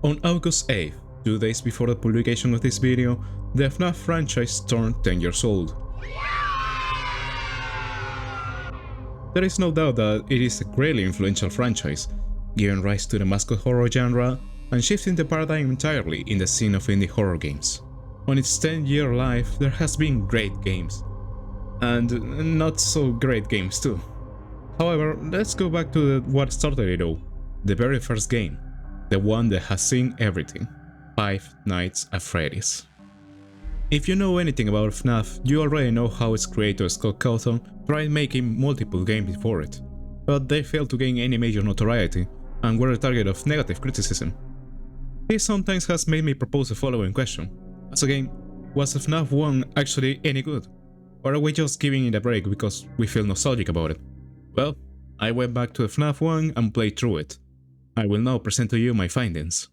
On August 8th, 2 days before the publication of this video, the FNAF franchise turned 10 years old. There is no doubt that it is a greatly influential franchise, giving rise to the mascot horror genre and shifting the paradigm entirely in the scene of indie horror games. On its 10-year life, there has been great games, and not so great games too. However, let's go back to what started it all, the very first game, the one that has seen everything, Five Nights at Freddy's. If you know anything about FNAF, you already know how its creator Scott Cawthon tried making multiple games before it, but they failed to gain any major notoriety and were the target of negative criticism. This sometimes has made me propose the following question: as a game, was FNAF 1 actually any good? Or are we just giving it a break because we feel nostalgic about it? Well, I went back to FNAF 1 and played through it. I will now present to you my findings.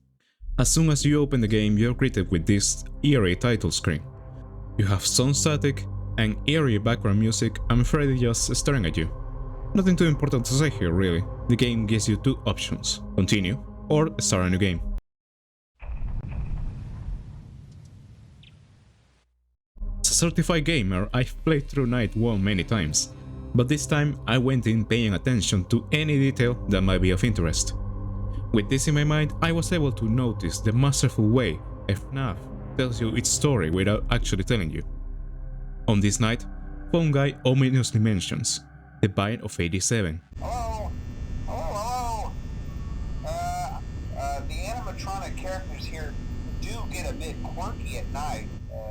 As soon as you open the game, you're greeted with this eerie title screen. You have some static and eerie background music and Freddy just staring at you. Nothing too important to say here really. The game gives you two options: continue or start a new game. As a certified gamer, I've played through Night 1 many times, but this time I went in paying attention to any detail that might be of interest. With this in my mind, I was able to notice the masterful way FNAF tells you its story without actually telling you. On this night, Phone Guy ominously mentions the bite of 87. Hello? Hello? The animatronic characters here do get a bit quirky at night.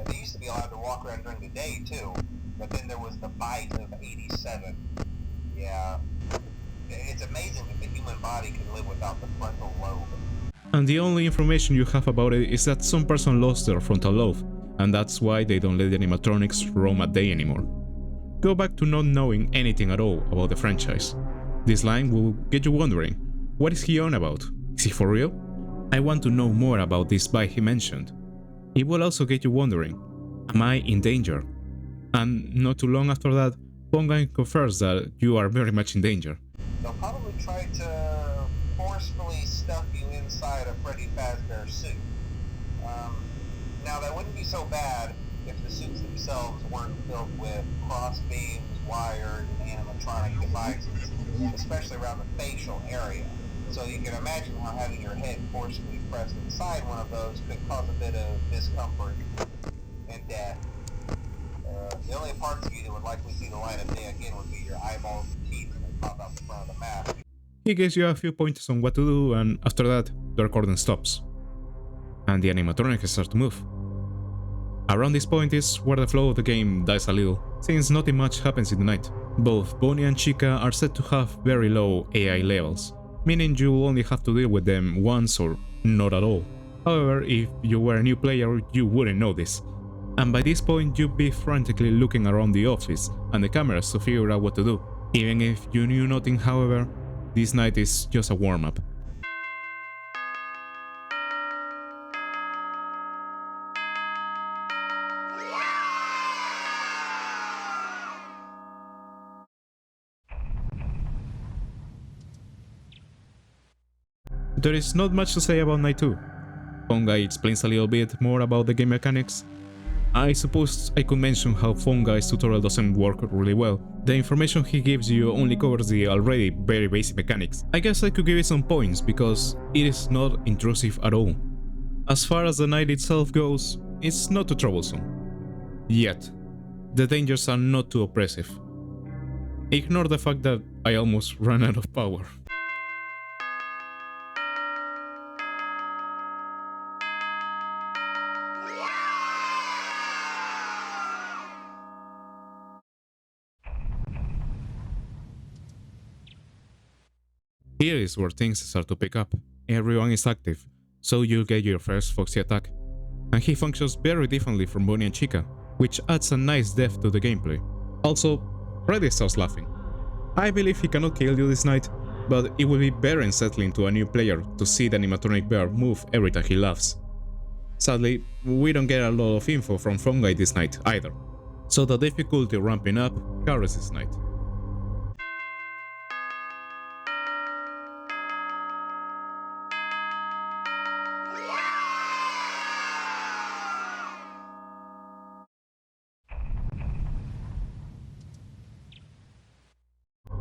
They used to be allowed to walk around during the day too, but then there was the bite of 87. Yeah. It's amazing that the human body can live without the frontal lobe. And the only information you have about it is that some person lost their frontal lobe, and that's why they don't let the animatronics roam at day anymore. Go back to not knowing anything at all about the franchise. This line will get you wondering, what is he on about? Is he for real? I want to know more about this bite he mentioned. It will also get you wondering, am I in danger? And not too long after that, Ponga confirms that you are very much in danger. They'll probably try to forcefully stuff you inside a Freddy Fazbear suit. Now that wouldn't be so bad if the suits themselves weren't filled with cross beams, wires, and animatronic devices, especially around the facial area. So you can imagine how having your head forcibly pressed inside one of those could cause a bit of discomfort and death. The only parts of you that would likely see the light of day again would be your eyeballs and teeth when they pop out the front of the mask. He gives you a few pointers on what to do, and after that, the recording stops, and the animatronics start to move. Around this point is where the flow of the game dies a little, since nothing much happens in the night. Both Bonnie and Chica are said to have very low AI levels, meaning you'll only have to deal with them once or not at all. However, if you were a new player, you wouldn't know this. And by this point you'd be frantically looking around the office and the cameras to figure out what to do. Even if you knew nothing, however, this night is just a warm-up. There is not much to say about Night 2. Fungi explains a little bit more about the game mechanics. I suppose I could mention how Fungai's tutorial doesn't work really well. The information he gives you only covers the already very basic mechanics. I guess I could give it some points because it is not intrusive at all. As far as the night itself goes, it's not too troublesome. Yet, the dangers are not too oppressive. Ignore the fact that I almost ran out of power. Here is where things start to pick up. Everyone is active, so you get your first Foxy attack. And he functions very differently from Bonnie and Chica, which adds a nice depth to the gameplay. Also, Freddy starts laughing. I believe he cannot kill you this night, but it will be very unsettling to a new player to see the animatronic bear move every time he laughs. Sadly, we don't get a lot of info from Fungi this night either, so the difficulty ramping up carries this night.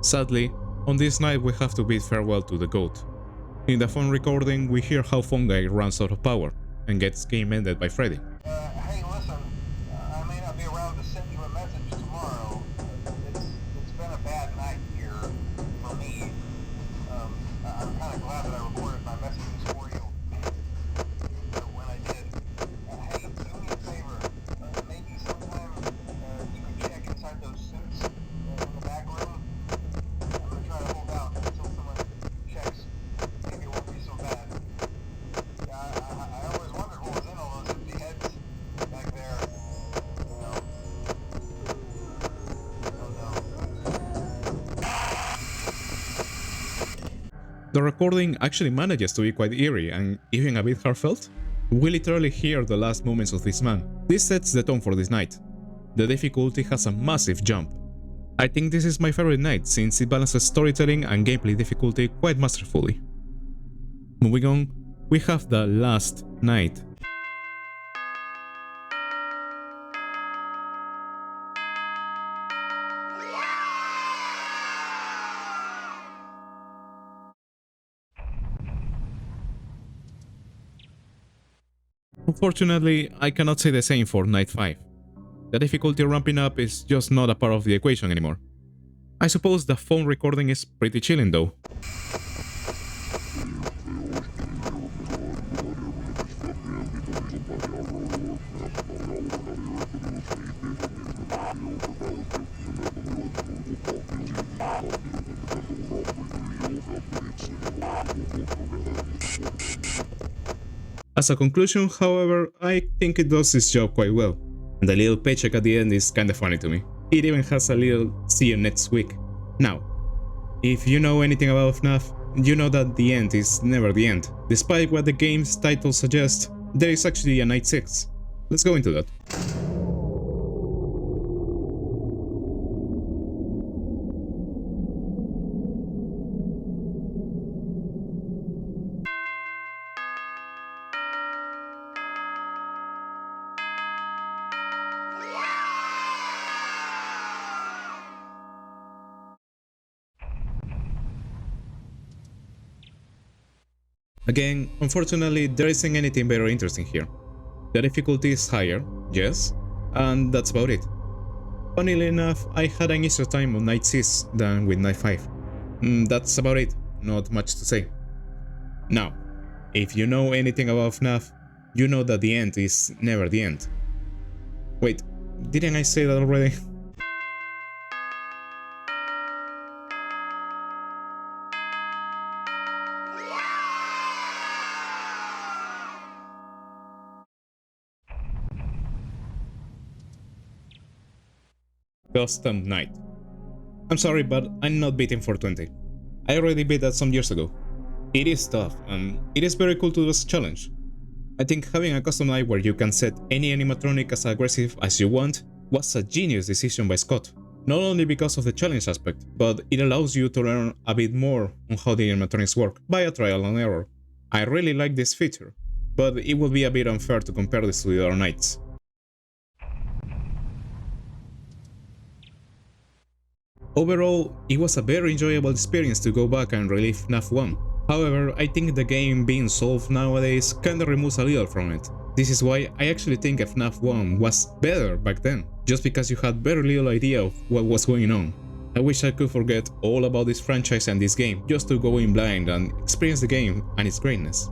Sadly, on this night we have to bid farewell to the GOAT. In the phone recording, we hear how Fungi runs out of power and gets game ended by Freddy. Hey, listen, I may not be around to send you a message tomorrow. It's been a bad night here for me. I'm kind of glad that I recorded my messages for you when I did. Hey, do me a favor. Maybe sometime you can check inside those suits in the back room. I'm gonna try to hold out until someone checks. Maybe it won't be so bad. Yeah, I always wondered what was in all those empty heads back there. No. Oh no. The recording actually manages to be quite eerie and even a bit heartfelt. We literally hear the last moments of this man. This sets the tone for this night. The difficulty has a massive jump. I think this is my favorite night since it balances storytelling and gameplay difficulty quite masterfully. Moving on, we have the last night. Unfortunately, I cannot say the same for Night 5. The difficulty ramping up is just not a part of the equation anymore. I suppose the phone recording is pretty chilling though. As a conclusion, however, I think it does its job quite well. The little paycheck at the end is kinda funny to me. It even has a little "see you next week." Now, if you know anything about FNAF, you know that the end is never the end. Despite what the game's title suggests, there is actually a Night 6. Let's go into that. Again, unfortunately, there isn't anything very interesting here. The difficulty is higher, yes, and that's about it. Funnily enough, I had an easier time on Night 6 than with Night 5. That's about it, not much to say. Now, if you know anything about FNAF, you know that the end is never the end. Wait, didn't I say that already? Custom Night. I'm sorry, but I'm not beating 420. I already beat that some years ago. It is tough, and it is very cool to do as a challenge. I think having a custom night where you can set any animatronic as aggressive as you want was a genius decision by Scott. Not only because of the challenge aspect, but it allows you to learn a bit more on how the animatronics work by a trial and error. I really like this feature, but it would be a bit unfair to compare this to the other nights. Overall, it was a very enjoyable experience to go back and relive FNAF 1. However, I think the game being solved nowadays kinda removes a little from it. This is why I actually think FNAF 1 was better back then, just because you had very little idea of what was going on. I wish I could forget all about this franchise and this game just to go in blind and experience the game and its greatness.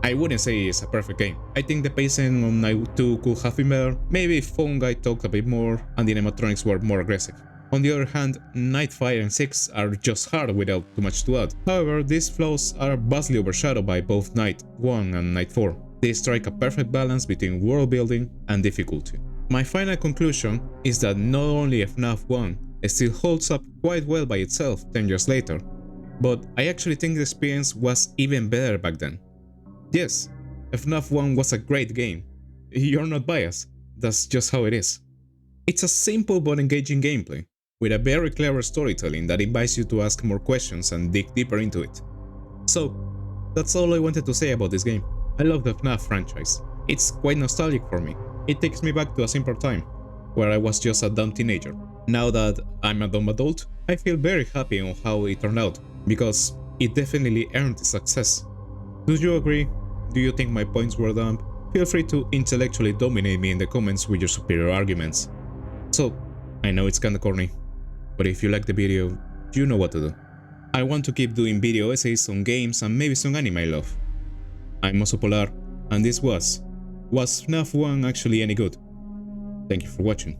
I wouldn't say it's a perfect game. I think the pacing on Night 2 could have been better, maybe if Fungi talked a bit more and the animatronics were more aggressive. On the other hand, Night 5 and 6 are just hard without too much to add. However, these flaws are vastly overshadowed by both Night 1 and Night 4. They strike a perfect balance between world building and difficulty. My final conclusion is that not only FNAF 1 still holds up quite well by itself 10 years later, but I actually think the experience was even better back then. Yes, FNAF 1 was a great game. You're not biased, that's just how it is. It's a simple but engaging gameplay, with a very clever storytelling that invites you to ask more questions and dig deeper into it. So, that's all I wanted to say about this game. I love the FNAF franchise. It's quite nostalgic for me. It takes me back to a simpler time, where I was just a dumb teenager. Now that I'm a dumb adult, I feel very happy on how it turned out, because it definitely earned the success. Do you agree? Do you think my points were dumb? Feel free to intellectually dominate me in the comments with your superior arguments. So, I know it's kinda corny, but if you like the video, you know what to do. I want to keep doing video essays on games and maybe some anime I love. I'm Oso Polar, and this was FNAF 1 actually any good? Thank you for watching.